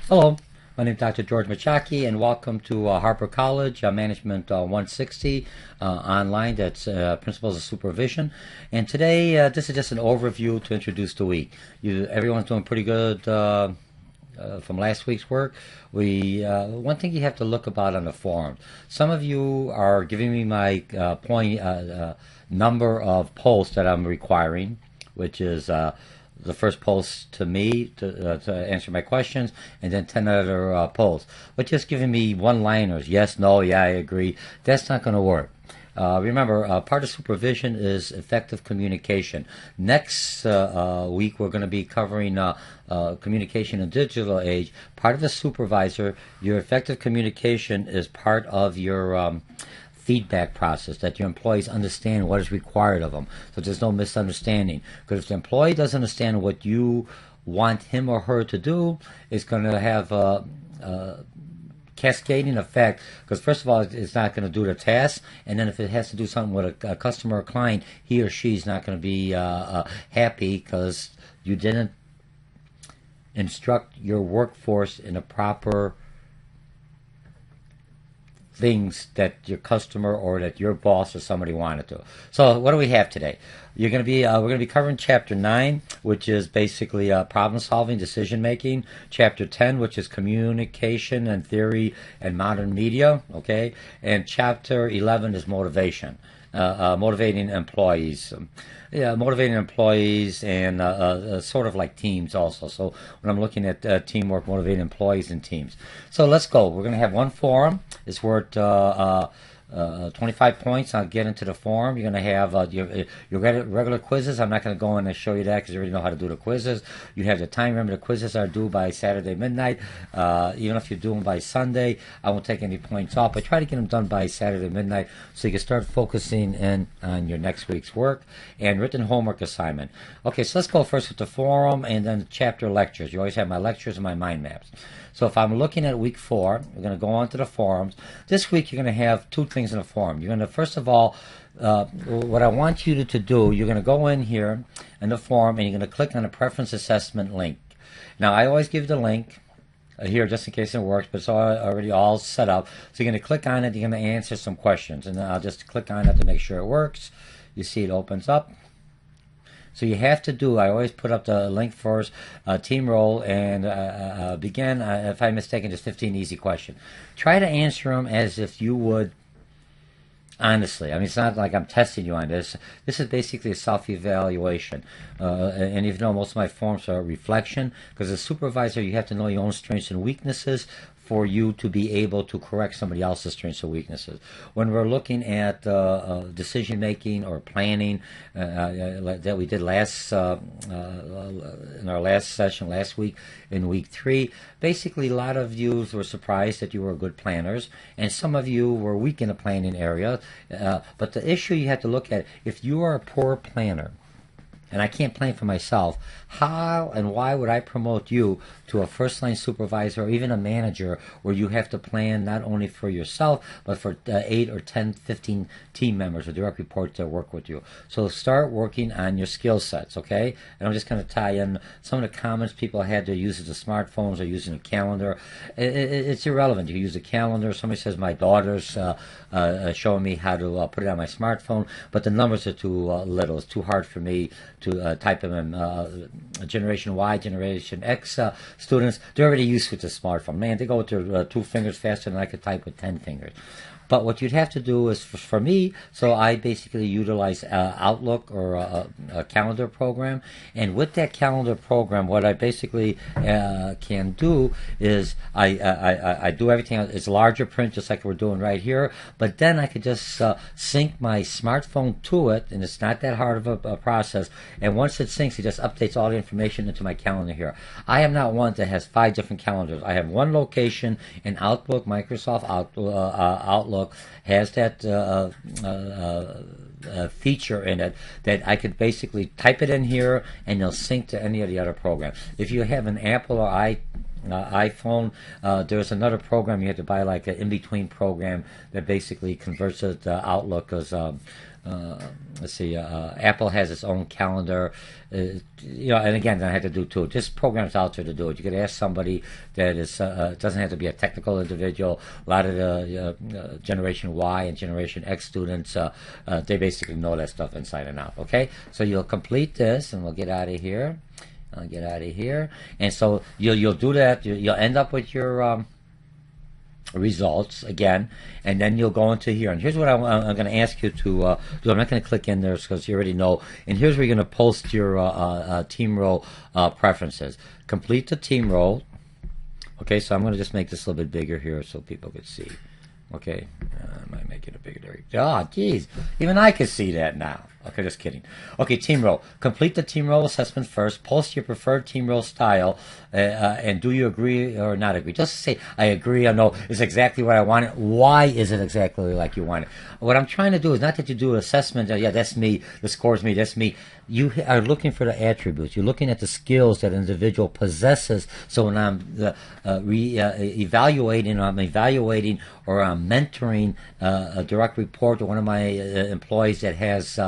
Hello, my name is Dr. George Mochocki, and welcome to Harper College Management 160 online. That's Principles of Supervision. And today, this is just an overview to introduce the week. Everyone's doing pretty good from last week's work. One thing you have to look about on the forums. Some of you are giving me my number of posts that I'm requiring, which is the first post to me to answer my questions, and then 10 other posts. But just giving me one-liners, yes, no, yeah, I agree, that's not going to work. Remember, part of supervision is effective communication. Next week, we're going to be covering communication in the digital age. Part of the supervisor, your effective communication is part of your feedback process, that your employees understand what is required of them, so there's no misunderstanding. Because if the employee doesn't understand what you want him or her to do, it's going to have a cascading effect, because first of all, it's not going to do the task, and then if it has to do something with a customer or client, he or she is not going to be happy because you didn't instruct your workforce in a proper things that your customer or that your boss or somebody wanted to. So what do we have today? We're going to be covering Chapter 9, which is basically problem solving, decision making. Chapter 10, which is communication and theory and modern media. Okay, and Chapter 11 is motivation, motivating employees. Motivating employees and sort of like teams also. So when I'm looking at teamwork, motivating employees and teams. So let's go. We're going to have one forum. It's worth 25 points. I'll get into the forum. You're going to have your regular quizzes. I'm not going to go in and show you that because you already know how to do the quizzes. You have the time. Remember, the quizzes are due by Saturday midnight. Even if you do them by Sunday, I won't take any points off. But try to get them done by Saturday midnight so you can start focusing in on your next week's work and written homework assignment. Okay, so let's go first with the forum and then the chapter lectures. You always have my lectures and my mind maps. So if I'm looking at week 4, we're going to go on to the forums. This week you're going to have two things in the forum. You're going to, first of all, what I want you to do, you're going to go in here in the forum and you're going to click on the preference assessment link. Now I always give the link here just in case it works, but it's already all set up. So you're going to click on it, you're going to answer some questions, and then I'll just click on it to make sure it works. You see it opens up. So you have to do, I always put up the link first, team role, and begin, if I'm mistaken, just 15 easy questions. Try to answer them as if you would honestly. I mean, it's not like I'm testing you on this. This is basically a self-evaluation. And even though most of my forms are reflection, because as a supervisor, you have to know your own strengths and weaknesses for you to be able to correct somebody else's strengths or weaknesses. When we're looking at decision making or planning that we did last in our last session last week in week 3, basically a lot of you were surprised that you were good planners, and some of you were weak in the planning area. But the issue you have to look at, if you are a poor planner, and I can't plan for myself, how and why would I promote you to a first-line supervisor or even a manager where you have to plan not only for yourself, but for 8 or 10, 15 team members or direct reports that work with you? So start working on your skill sets, okay? And I'm just going to tie in some of the comments people had. They're using the smartphones or using a calendar. It's irrelevant. You can use a calendar. Somebody says my daughter's showing me how to put it on my smartphone, but the numbers are too little. It's too hard for me to type them in. Generation Y, Generation X students, they're already used with the smartphone. Man, they go with their 2 fingers faster than I could type with 10 fingers. But what you'd have to do is, for me, so I basically utilize Outlook or a calendar program. And with that calendar program, what I basically can do is I do everything. It's larger print, just like we're doing right here. But then I could just sync my smartphone to it, and it's not that hard of a process. And once it syncs, it just updates all the information into my calendar here. I am not one that has 5 different calendars. I have one location in Outlook, Microsoft Outlook has that feature in it that I could basically type it in here and it'll sync to any of the other programs. If you have an Apple or iPhone. There's another program you have to buy, like an in-between program that basically converts it to Outlook as let's see, Apple has its own calendar, and again, I had to do too. Just programs out there to do it. You could ask somebody that is doesn't have to be a technical individual. A lot of the Generation Y and Generation X students, they basically know that stuff inside and out. Okay, so you'll complete this, and we'll get out of here. I'll get out of here, and so you'll do that. You'll end up with your results again, and then you'll go into here, and here's what I'm going to ask you to do. I'm not going to click in there because you already know, and here's where you're going to post your team role preferences. Complete the team role. Okay, so I'm going to just make this a little bit bigger here so people could see. Okay, I might make it a bigger. There. Oh, geez, even I can see that now. Okay, just kidding. Okay, team role. Complete the team role assessment first. Post your preferred team role style, and do you agree or not agree? Just say, I agree, I know, it's exactly what I wanted. Why is it exactly like you want it? What I'm trying to do is not that you do an assessment, yeah, that's me, the score's me, that's me. You are looking for the attributes. You're looking at the skills that an individual possesses. So when I'm evaluating, or I'm evaluating, or I'm mentoring a direct report to one of my employees that has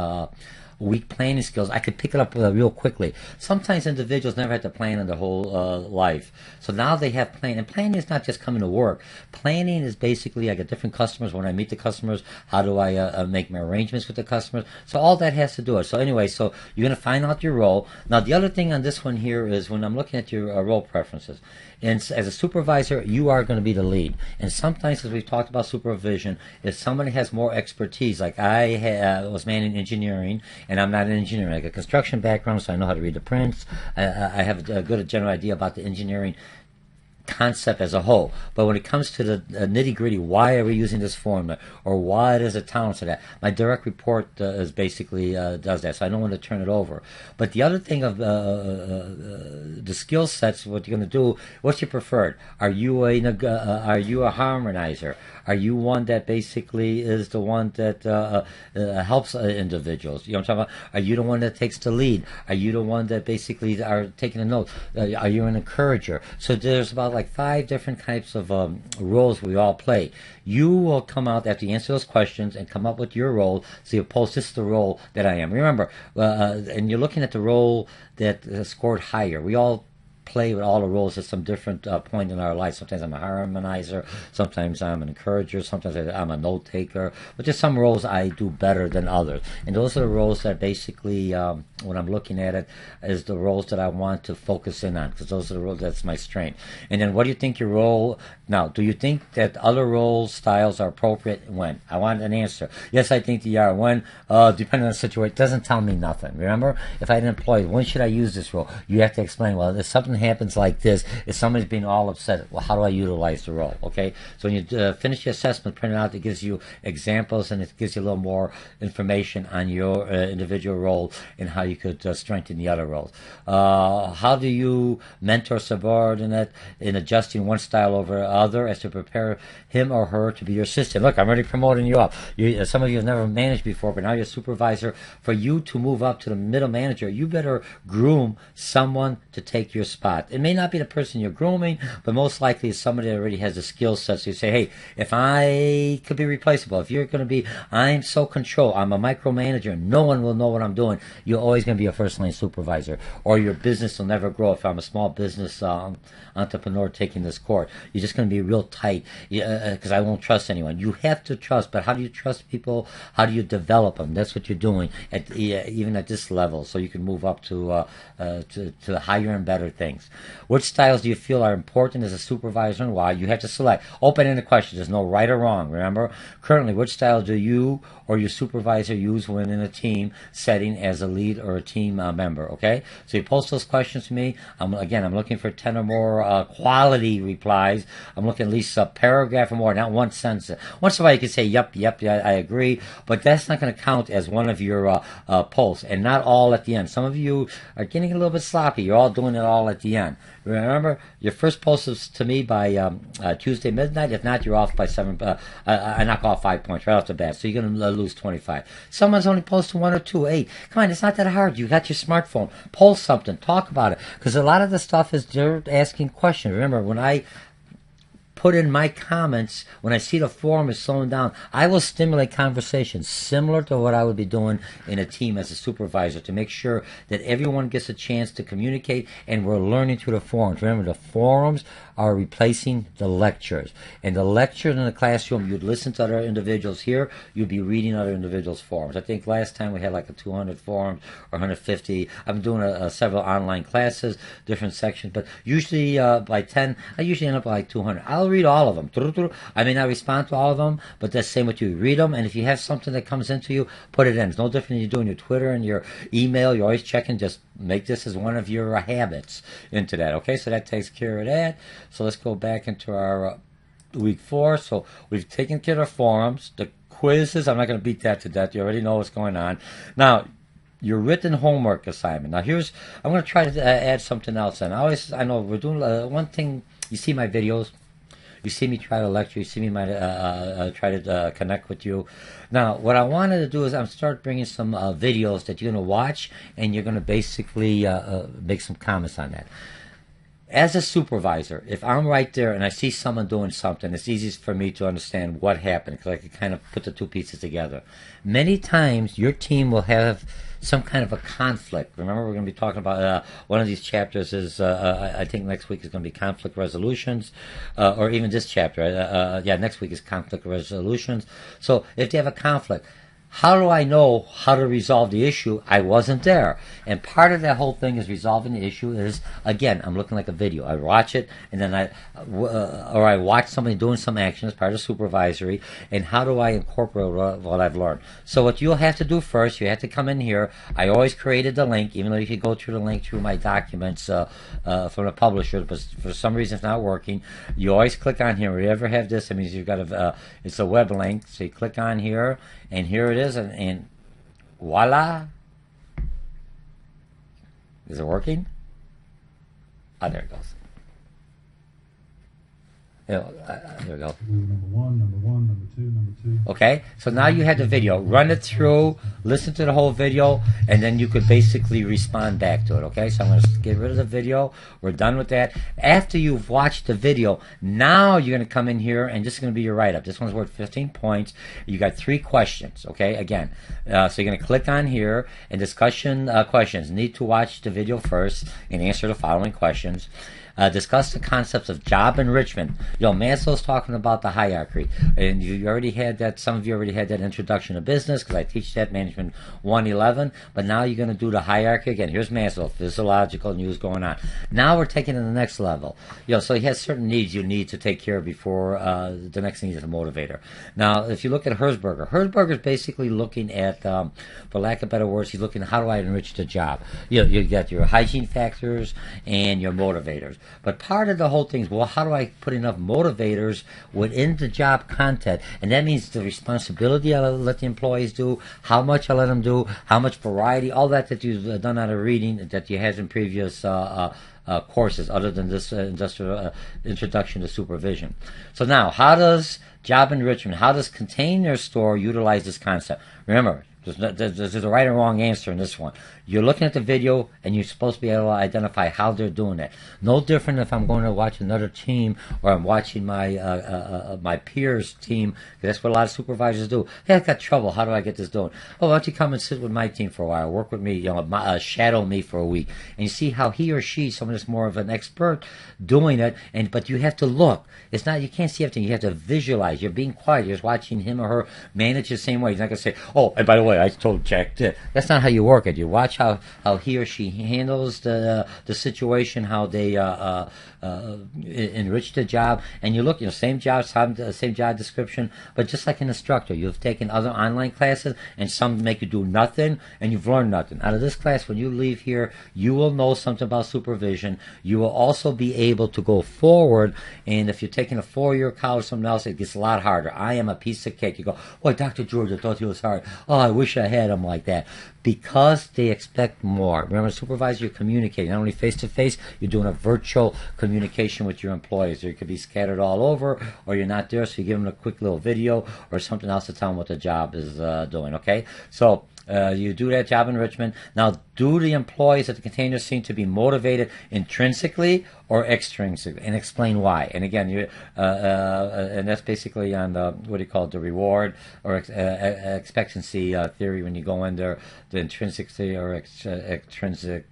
weak planning skills, I could pick it up real quickly. Sometimes individuals never had to plan in their whole life. So now they have planning. And planning is not just coming to work. Planning is basically, I get different customers. When I meet the customers, how do I make my arrangements with the customers? So all that has to do it. So anyway, so you're going to find out your role. Now the other thing on this one here is when I'm looking at your role preferences, and as a supervisor, you are going to be the lead. And sometimes, as we've talked about supervision, if somebody has more expertise, like I was managing engineering, and I'm not an engineer. I got a construction background, so I know how to read the prints. I have a good general idea about the engineering concept as a whole. But when it comes to the nitty-gritty, why are we using this formula, or why does it tolerance to that, my direct report is basically does that, so I don't want to turn it over. But the other thing of the skill sets, what you're going to do, what's your preferred? Are you a harmonizer? Are you one that basically is the one that helps individuals? You know what I'm talking about? Are you the one that takes the lead? Are you the one that basically are taking the notes? Are you an encourager? So there's about like 5 different types of roles we all play. You will come out after you answer those questions and come up with your role. So you post, this is the role that I am. Remember, and you're looking at the role that scored higher. We all play with all the roles at some different point in our life. Sometimes I'm a harmonizer, sometimes I'm an encourager, sometimes I'm a note taker, but there's some roles I do better than others. And those are the roles that basically, when I'm looking at it, is the roles that I want to focus in on, because those are the roles that's my strength. And then what do you think your role, now, do you think that other role styles are appropriate? When? I want an answer. Yes, I think they are. When? Depending on the situation, it doesn't tell me nothing. Remember, if I had an employee, when should I use this role? You have to explain, well, if something happens like this, if somebody's being all upset, well, how do I utilize the role? Okay, so when you finish your assessment, print it out, it gives you examples, and it gives you a little more information on your individual role and how you could strengthen the other roles. How do you mentor subordinate in adjusting one style over other as to prepare him or her to be your assistant? Look, I'm already promoting you up. Some of you have never managed before, but now you're a supervisor. For you to move up to the middle manager, you better groom someone to take your spot. It may not be the person you're grooming, but most likely it's somebody that already has the skill set. So you say, hey, if I could be replaceable, if you're going to be, I'm so control, I'm a micromanager, no one will know what I'm doing, you're always going to be a first-line supervisor, or your business will never grow. If I'm a small business entrepreneur taking this course, you're just going to be real tight, because I won't trust anyone. You have to trust, but how do you trust people? How do you develop them? That's what you're doing even at this level, so you can move up to higher and better things. Which styles do you feel are important as a supervisor, and why? You have to select. Open-ended questions. There's no right or wrong. Remember, currently, which style do you or your supervisor use when in a team setting as a lead or a team member? Okay, so you post those questions to me. I'm looking for 10 or more quality replies. I'm looking at least a paragraph or more, not one sentence. Once in a while you can say, yep, I agree, but that's not going to count as one of your posts, and not all at the end. Some of you are getting a little bit sloppy. You're all doing it all at at the end. Remember, your first post is to me by Tuesday midnight. If not, you're off by 7. I knock off 5 points right off the bat, so you're going to lose 25. Someone's only posting 1 or 2. Hey, come on, it's not that hard. You got your smartphone. Post something. Talk about it. Because a lot of the stuff is they're asking questions. Remember, when I put in my comments, when I see the forum is slowing down, I will stimulate conversations similar to what I would be doing in a team as a supervisor to make sure that everyone gets a chance to communicate and we're learning through the forums. Remember, the forums are replacing the lectures. And the lectures in the classroom, you'd listen to other individuals here, you'd be reading other individuals' forums. I think last time we had like a 200 forums or 150. I'm doing several online classes, different sections, but usually by 10, I usually end up like 200. I'll read all of them. I may not respond to all of them, but that's the same with you. Read them, and if you have something that comes into you, put it in. It's no different than you do on your Twitter and your email. You're always checking. Just make this as one of your habits into that. Okay, so that takes care of that. So let's go back into our week 4. So we've taken care of forums, the quizzes. I'm not going to beat that to death. You already know what's going on. Now, your written homework assignment. Now, I'm going to try to add something else in. I know we're doing one thing. You see my videos. You see me try to lecture. You see me try to connect with you. Now, what I wanted to do is I'm start bringing some videos that you're going to watch, and you're going to basically make some comments on that. As a supervisor, if I'm right there and I see someone doing something, it's easiest for me to understand what happened because I can kind of put the two pieces together. Many times, your team will have some kind of a conflict. Remember, we're going to be talking about one of these chapters is, I think next week is going to be conflict resolutions, or even this chapter. Next week is conflict resolutions. So if they have a conflict, how do I know how to resolve the issue? I wasn't there. And part of that whole thing is resolving the issue is, again, I'm looking like a video. I watch it, and then I watch somebody doing some action as part of supervisory, and how do I incorporate what I've learned? So what you'll have to do first, you have to come in here. I always created the link, even though you can go through the link through my documents from the publisher, but for some reason it's not working. You always click on here. If you ever have this, it means you've got it's a web link. So you click on here, and here it is, and voila. Is it working? Oh, there it goes. There we go. Number one, number two. Okay, so now you had the video. Run it through, listen to the whole video, and then you could basically respond back to it. Okay, so I'm going to get rid of the video. We're done with that. After you've watched the video, now you're going to come in here, and this is going to be your write-up. This one's worth 15 points. You got 3 questions. Okay, again, so you're going to click on here, and discussion questions. Need to watch the video first and answer the following questions. Discuss the concepts of job enrichment. Maslow's talking about the hierarchy, and you already had that. Some of you already had that introduction to business because I teach that management 111. But now you're going to do the hierarchy again. Here's Maslow, physiological news going on. Now we're taking it to the next level. So he has certain needs you need to take care of before the next thing is a motivator. Now, if you look at Herzberger is basically looking at, for lack of better words, he's looking at how do I enrich the job. You got your hygiene factors and your motivators. But part of the whole thing is, well, how do I put enough motivators within the job content? And that means the responsibility I let the employees do, how much I let them do, how much variety, all that you've done out of reading that you had in previous courses other than this industrial introduction to supervision. So now, how does job enrichment, how does Container Store utilize this concept? Remember, there's a right or wrong answer in this one. You're looking at the video, and you're supposed to be able to identify how they're doing it. No different if I'm going to watch another team or I'm watching my my peers' team. That's what a lot of supervisors do. Hey, I've got trouble. How do I get this done? Oh, why don't you come and sit with my team for a while? Work with me. Shadow me for a week, and you see how he or she, someone that's more of an expert, doing it. But you have to look. It's not. You can't see everything. You have to visualize. You're being quiet. You're just watching him or her manage the same way. He's not going to say, "Oh, and by the way, I told Jack this." That's not how you work it. You watch how he or she handles the situation, how they enrich the job, and you look, same job description, but just like an instructor, you've taken other online classes, and some make you do nothing, and you've learned nothing. Out of this class, when you leave here, you will know something about supervision. You will also be able to go forward, and if you're taking a 4-year college or something else, it gets a lot harder. I am a piece of cake. You go, boy, Dr. George, I thought he was hard. Oh, I wish wish I had them like that. Because they expect more. Remember, supervisor, you're communicating, not only face-to-face, you're doing a virtual communication with your employees. You could be scattered all over, or you're not there, so you give them a quick little video or something else to tell them what the job is doing, okay? So you do that job enrichment. Now, do the employees at the container seem to be motivated intrinsically or extrinsically? And explain why. And again, and that's basically on the, what do you call it, the reward or expectancy theory when you go in there, the intrinsically or extrinsically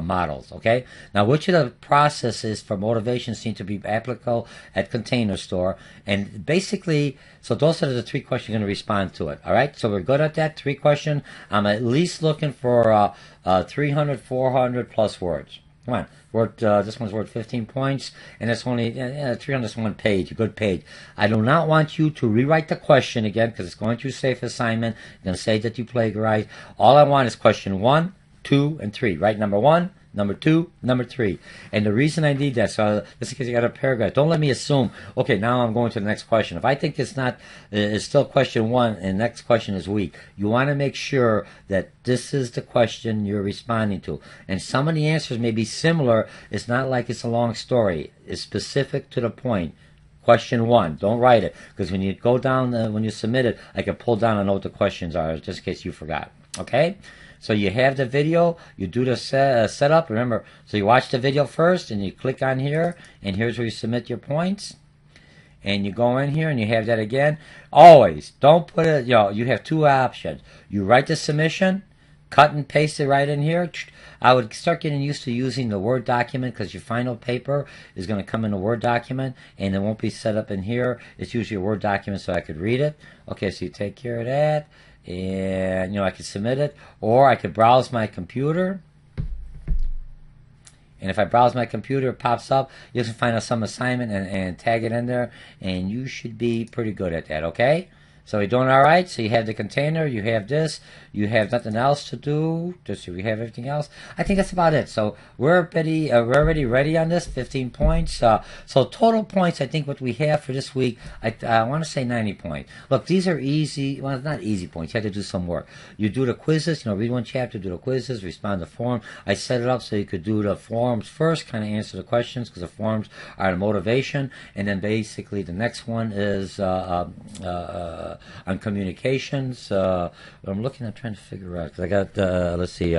models. Okay. Now, which of the processes for motivation seem to be applicable at container store? And basically, so those are the 3 questions you're going to respond to it. All right. So we're good at that 3 question. I'm at least looking for 300, 400 plus words. Come on. This one's worth 15 points, and it's only 300 is 1 page, a good page. I do not want you to rewrite the question again because it's going through safe assignment. It's going to say that you plagiarized. All I want is question 1, 2, and 3. Right? Number 1, number 2, number 3. And the reason I need that, so just in case you got a paragraph, don't let me assume, okay, now I'm going to the next question. If I think it's still question 1 and the next question is weak, you want to make sure that this is the question you're responding to. And some of the answers may be similar. It's not like it's a long story. It's specific to the point. Question 1, don't write it, because when you go down, when you submit it, I can pull down and know what the questions are, just in case you forgot. Okay? So you have the video, you do the setup, remember, so you watch the video first, and you click on here, and here's where you submit your points. And you go in here, and you have that again. Always, don't put it, you have 2 options. You write the submission, cut and paste it right in here. I would start getting used to using the Word document because your final paper is going to come in a Word document, and it won't be set up in here. It's usually a Word document so I could read it. Okay, so you take care of that. And I could submit it, or I could browse my computer, and if I browse my computer, it pops up. You can find out some assignment and tag it in there, and you should be pretty good at that. Okay, so you're doing all right. So you have the container, you have this, you have nothing else to do. Just so we have everything else. I think that's about it. So we're already ready on this. 15 points. So total points. I think what we have for this week, I want to say 90 points. Look, these are easy. Well, it's not easy points. You have to do some work. You do the quizzes. Read 1 chapter, do the quizzes, respond to form. I set it up so you could do the forms first, kind of answer the questions because the forms are the motivation, and then basically the next one is on communications. I'm looking at trying to figure out because I got let's see,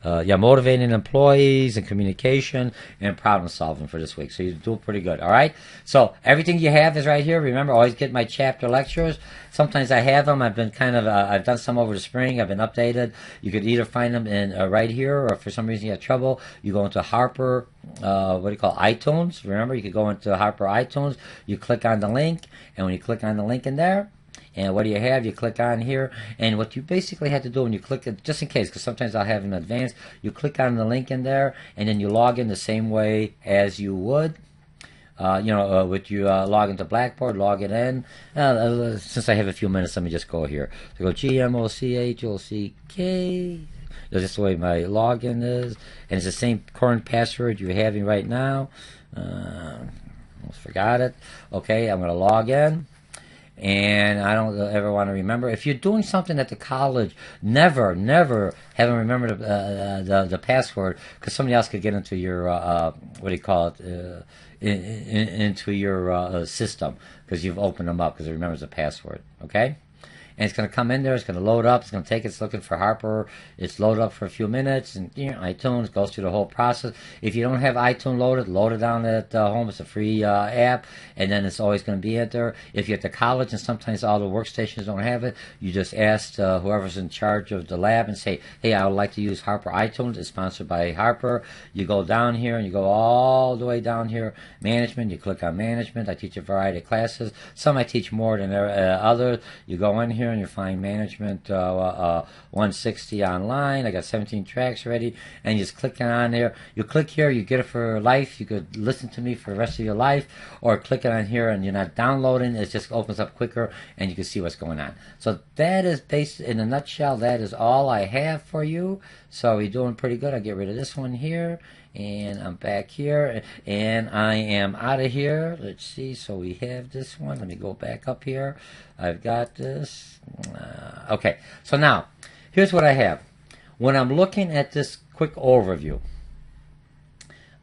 motivating employees and communication and problem solving for this week. So you're doing pretty good. All right. So everything you have is right here. Remember, always get my chapter lectures. Sometimes I have them. I've been I've done some over the spring. I've been updated. You could either find them in right here, or if for some reason you have trouble, you go into Harper. iTunes. Remember, you could go into Harper iTunes. You click on the link, and when you click on the link in there. And what do you have? You click on here, and what you basically have to do when you click it, just in case, because sometimes I'll have them in advance, you click on the link in there, and then you log in the same way as you would. With you log into Blackboard, log it in. Since I have a few minutes, let me just go here. So go GMOCHOCK. That's just the way my login is, and it's the same current password you're having right now. Almost forgot it. Okay, I'm going to log in. And I don't ever want to remember. If you're doing something at the college, never have them remember the password, because somebody else could get into your into your system because you've opened them up because it remembers the password. Okay. And it's going to come in there. It's going to load up. It's going to take. It's looking for Harper. It's loaded up for a few minutes, and iTunes goes through the whole process. If you don't have iTunes loaded, load it down at home. It's a free app, and then it's always going to be at there. If you're at the college, and sometimes all the workstations don't have it, you just ask whoever's in charge of the lab and say, "Hey, I would like to use Harper iTunes. It's sponsored by Harper." You go down here, and you go all the way down here. Management. You click on management. I teach a variety of classes. Some I teach more than others. You go in here. And you find management 160 online. I got 17 tracks ready, and you just click on there. You click here, you get it for life. You could listen to me for the rest of your life, or click it on here and you're not downloading. It just opens up quicker, and you can see what's going on. So that is based in a nutshell. That is all I have for you. So you're doing pretty good. I'll get rid of this one here. And I'm back here, and I am out of here. Let's see. So we have this one. Let me go back up here. I've got this. Okay. So now, here's what I have. When I'm looking at this quick overview,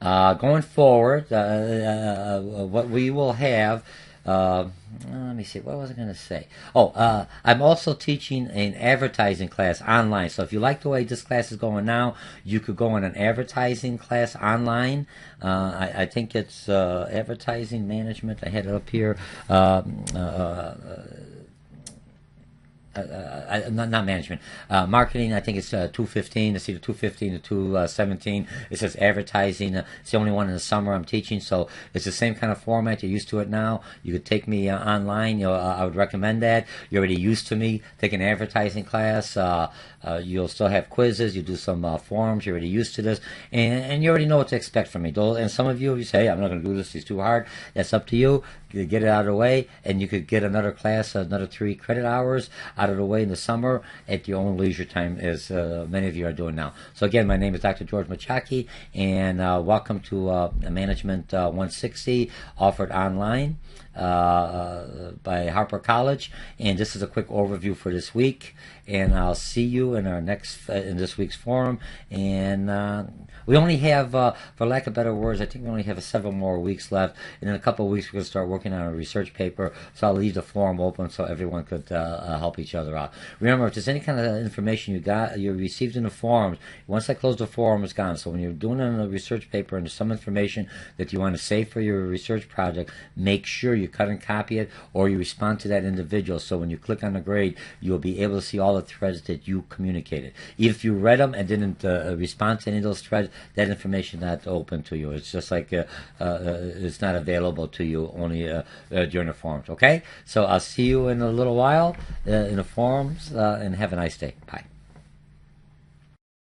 going forward, what we will have. Let me see. What was I going to say? Oh, I'm also teaching an advertising class online. So if you like the way this class is going now, you could go in an advertising class online. I think it's advertising management. I had it up here. Not management, marketing. I think it's 215. It's either 215 or 217. It says advertising. It's the only one in the summer I'm teaching, so it's the same kind of format. You're used to it now. You could take me online. I would recommend that. You're already used to me taking an advertising class. You'll still have quizzes. You do some forums. You're already used to this, and you already know what to expect from me. And some of you say, hey, I'm not going to do this. It's too hard. That's up to you. You get it out of the way, and you could get another class, another 3 credit hours out of the way in the summer at your own leisure time, as many of you are doing now. So again, my name is Dr. George Mochocki, and welcome to Management 160, offered online by Harper College. And this is a quick overview for this week, and I'll see you in our next in this week's forum. And we only have, for lack of better words, I think we only have several more weeks left, and in a couple of weeks we're going to start working on a research paper, so I'll leave the forum open so everyone could help each other out. Remember, if there's any kind of information you received in the forums, once I close the forum, it's gone. So when you're doing a research paper and there's some information that you want to save for your research project, make sure you cut and copy it, or you respond to that individual, so when you click on the grade, you'll be able to see all the threads that you communicated. If you read them and didn't respond to any of those threads, that information not open to you. It's just like it's not available to you only during the forums. Okay? So I'll see you in a little while in the forums, and have a nice day. Bye.